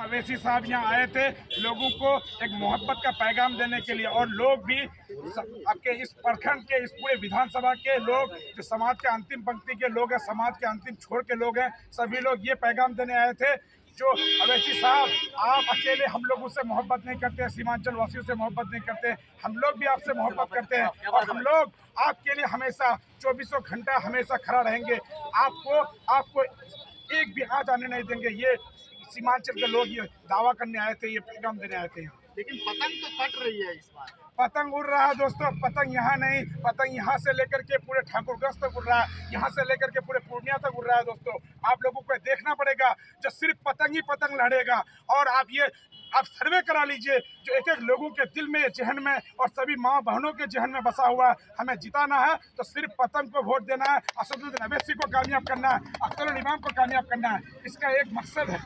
अवैसी साहब यहाँ आए थे लोगों को एक मोहब्बत का पैगाम देने के लिए, और लोग भी आपके इस प्रखंड के, इस पूरे विधानसभा के लोग जो समाज के अंतिम पंक्ति के लोग हैं, समाज के अंतिम छोर के लोग हैं, सभी लोग ये पैगाम देने आए थे जो अवैसी साहब, आप अकेले हम लोगों से मोहब्बत नहीं करते, सीमांचल वासियों से मोहब्बत नहीं करते, हम लोग भी आपसे मोहब्बत करते हैं और हम लोग आपके लिए हमेशा 24 घंटा हमेशा खड़ा रहेंगे। आपको एक भी आँच आने नहीं देंगे। ये सीमांचल के लोग ये दावा करने आए थे, ये पैगाम देने आए थे। लेकिन पतंग तो फट रही है इस बार। पतंग उड़ रहा है दोस्तों, पतंग यहाँ नहीं, पतंग यहाँ से लेकर के पूरे ठाकुरगंज तक उड़ रहा है, यहाँ से लेकर के पूरे पूर्णिया तक उड़ रहा है दोस्तों। आप लोगों को देखना पड़ेगा, जो सिर्फ पतंग ही पतंग लड़ेगा। और आप सर्वे करा लीजिए, जो एक एक लोगों के दिल में, जहन में और सभी माँ बहनों के जहन में बसा हुआ है। हमें जिताना है तो सिर्फ पतंग को वोट देना है, असदुद्दीन अवैसी को कामयाब करना है, अख्तरुल इमाम को कामयाब करना है। इसका एक मकसद है,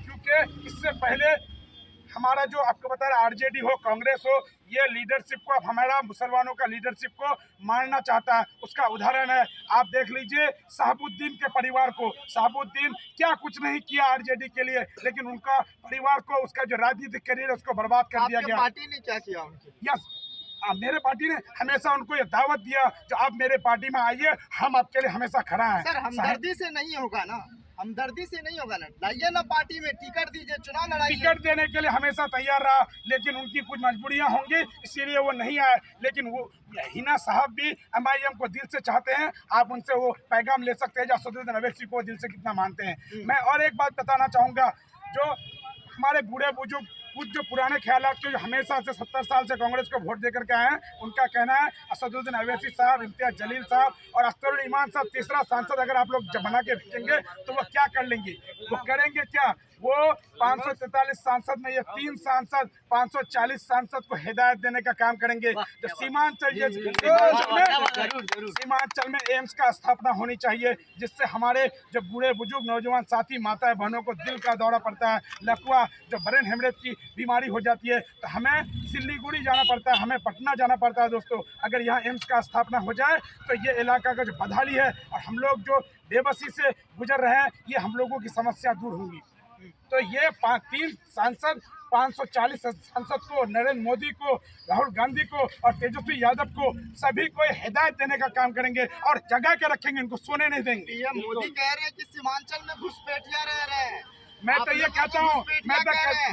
क्योंकि इससे पहले हमारा जो आपको बता रहा आरजेडी हो, कांग्रेस हो, ये लीडरशिप को, अब हमारा मुसलमानों का लीडरशिप को मारना चाहता है। उसका उदाहरण है, आप देख लीजिए शहाबुद्दीन के परिवार को। शहाबुद्दीन क्या कुछ नहीं किया आरजेडी के लिए, लेकिन उनका परिवार को, उसका जो राजनीतिक करियर है उसको बर्बाद कर दिया गया। पार्टी ने क्या किया उनके? यस, मेरे पार्टी ने हमेशा उनको ये दावत दिया, जो आप मेरे पार्टी में आइए, हम आपके लिए हमेशा खड़ा है। सर, हमदर्दी से नहीं होगा ना, हमदर्दी से नहीं होगा ना, लाइए ना पार्टी में, टिकट दीजिए, चुनाव लड़ाइए। टिकट देने के लिए हमेशा तैयार रहा, लेकिन उनकी कुछ मजबूरियां होंगी, इसीलिए वो नहीं आए। लेकिन वो हिना साहब भी MIM को दिल से चाहते हैं। आप उनसे वो पैगाम ले सकते हैं जो असदुद्दीन अवैसी को दिल से कितना मानते हैं। मैं और एक बात बताना चाहूँगा, जो हमारे बूढ़े बुजुर्ग, कुछ जो पुराने ख्यालात के, जो हमेशा से 70 साल से कांग्रेस को वोट देकर के आए हैं, उनका कहना है असदुद्दीन अवैसी साहब, इम्तियाज जलील साहब और अख्तरुल इमान साहब तीसरा सांसद अगर आप लोग जब बना के भेजेंगे तो वो क्या कर लेंगे, वो करेंगे क्या? वो 543 सांसद में ये 3 सांसद 540 सांसद को हिदायत देने का काम करेंगे। जो सीमांचल में एम्स का स्थापना होनी चाहिए, जिससे हमारे जो बूढ़े बुजुर्ग नौजवान साथी माताएं बहनों को दिल का दौरा पड़ता है, लकवा जो ब्रेन हेमरेज की बीमारी हो जाती है, तो हमें सिल्लीगुड़ी जाना पड़ता है, हमें पटना जाना पड़ता है दोस्तों। अगर यहाँ एम्स का स्थापना हो जाए तो ये इलाका का जो बदहाली है और हम लोग जो बेबसी से गुजर रहे हैं, ये हम लोगों की समस्या दूर होंगी। तो ये 3 सांसद 540 सांसद को, नरेंद्र मोदी को, राहुल गांधी को और तेजस्वी यादव को, सभी को हिदायत देने का काम करेंगे और जगह के रखेंगे, इनको सोने नहीं देंगे। ये मोदी कह रहे हैं कि सीमांचल में घुसपैठिया रह रहे हैं। मैं तो ये कहता हूँ,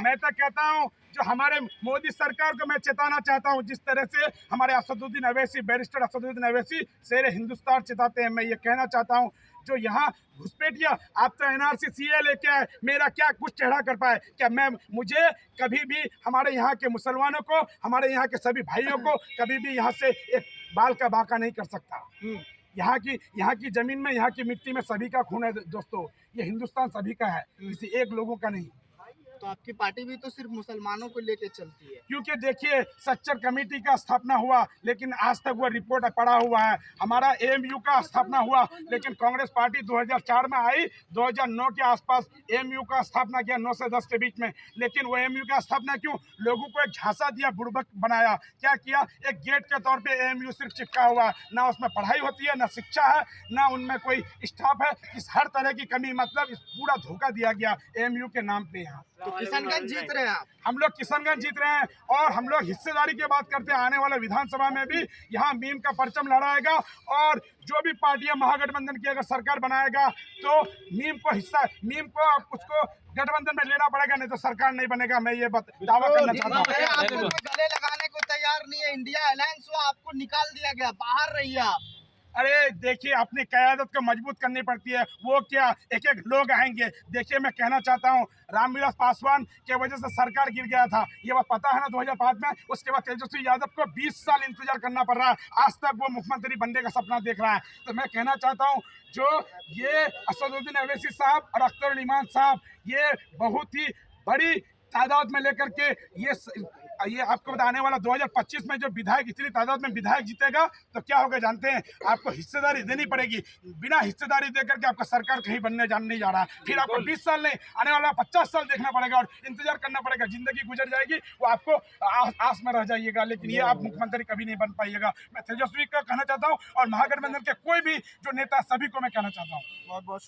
मैं तो कहता हूँ, जो हमारे मोदी सरकार को मैं चेताना चाहता हूँ, जिस तरह से हमारे असदुद्दीन अवैसी, बैरिस्टर असदुद्दीन अवैसी शेर हिंदुस्तान चिताते हैं, मैं ये कहना चाहता हूँ, जो यहाँ घुसपैठिया, आप तो NRC CA लेके आए, मेरा क्या कुछ चढ़ा कर पाए क्या? मुझे कभी भी हमारे यहाँ के मुसलमानों को, हमारे यहाँ के सभी भाइयों को कभी भी यहाँ से एक बाल का बाका नहीं कर सकता। यहाँ की जमीन में, यहाँ की मिट्टी में सभी का खून है दोस्तों। ये हिंदुस्तान सभी का है, किसी एक लोगों का नहीं। तो आपकी पार्टी भी तो सिर्फ मुसलमानों को लेके चलती है, क्योंकि देखिए सच्चर कमेटी का स्थापना हुआ, लेकिन आज तक वो रिपोर्ट पड़ा हुआ है। हमारा AMU का स्थापना हुआ, लेकिन कांग्रेस पार्टी 2004 में आई, 2009 के आसपास AMU का स्थापना किया, 9 से 10 के बीच में। लेकिन वो AMU का स्थापना क्यों? लोगों को एक झांसा दिया, बुड़बक बनाया। क्या किया? एक गेट के तौर पे AMU सिर्फ चिपका हुआ है, ना उसमें पढ़ाई होती है, ना शिक्षा है, ना उनमें कोई स्टाफ है। इस हर तरह की कमी, मतलब इस पूरा धोखा दिया गया AMU के नाम पे। यहाँ तो किशनगंज जीत रहे हैं आप। हम लोग किशनगंज जीत रहे हैं, और हम लोग हिस्सेदारी की बात करते हैं। आने वाले विधानसभा में भी यहाँ मीम का परचम लहराएगा, और जो भी पार्टियां महागठबंधन की अगर सरकार बनाएगा तो मीम को आप उसको गठबंधन में लेना पड़ेगा, नहीं तो सरकार नहीं बनेगा। मैं ये दावा करना चाहता हूँ। आपको गले लगाने को तैयार नहीं है, इंडिया अलायंस हुआ, आपको निकाल दिया गया, बाहर रहिए आप। अरे देखिए, अपनी क़यादत को मजबूत करनी पड़ती है। वो क्या, एक एक लोग आएंगे। देखिए, मैं कहना चाहता हूँ, रामविलास पासवान के वजह से सरकार गिर गया था, ये बात पता है ना, 2005 में। उसके बाद तेजस्वी यादव को 20 साल इंतजार करना पड़ रहा है, आज तक वो मुख्यमंत्री बनने का सपना देख रहा है। तो मैं कहना चाहता हूँ, जो ये असदुद्दीन अवैसी साहब और अख्तरुल इमान साहब, ये बहुत ही बड़ी तादाद में लेकर के ये आपको बताने वाला 2025 में जो विधायक, इतनी तादाद में विधायक जीतेगा तो क्या होगा जानते हैं? आपको हिस्सेदारी देनी पड़ेगी। बिना हिस्सेदारी देकर के आपका सरकार कहीं बनने नहीं जा रहा है। फिर आपको 20 साल नहीं, आने वाला 50 साल देखना पड़ेगा और इंतजार करना पड़ेगा। जिंदगी गुजर जाएगी, वो आपको आस में रह जाइएगा, लेकिन ये आप मुख्यमंत्री कभी नहीं बन पाइएगा। मैं तेजस्वी का कहना चाहता हूँ, और महागठबंधन के कोई भी जो नेता, सभी को मैं कहना चाहता हूँ। बहुत बहुत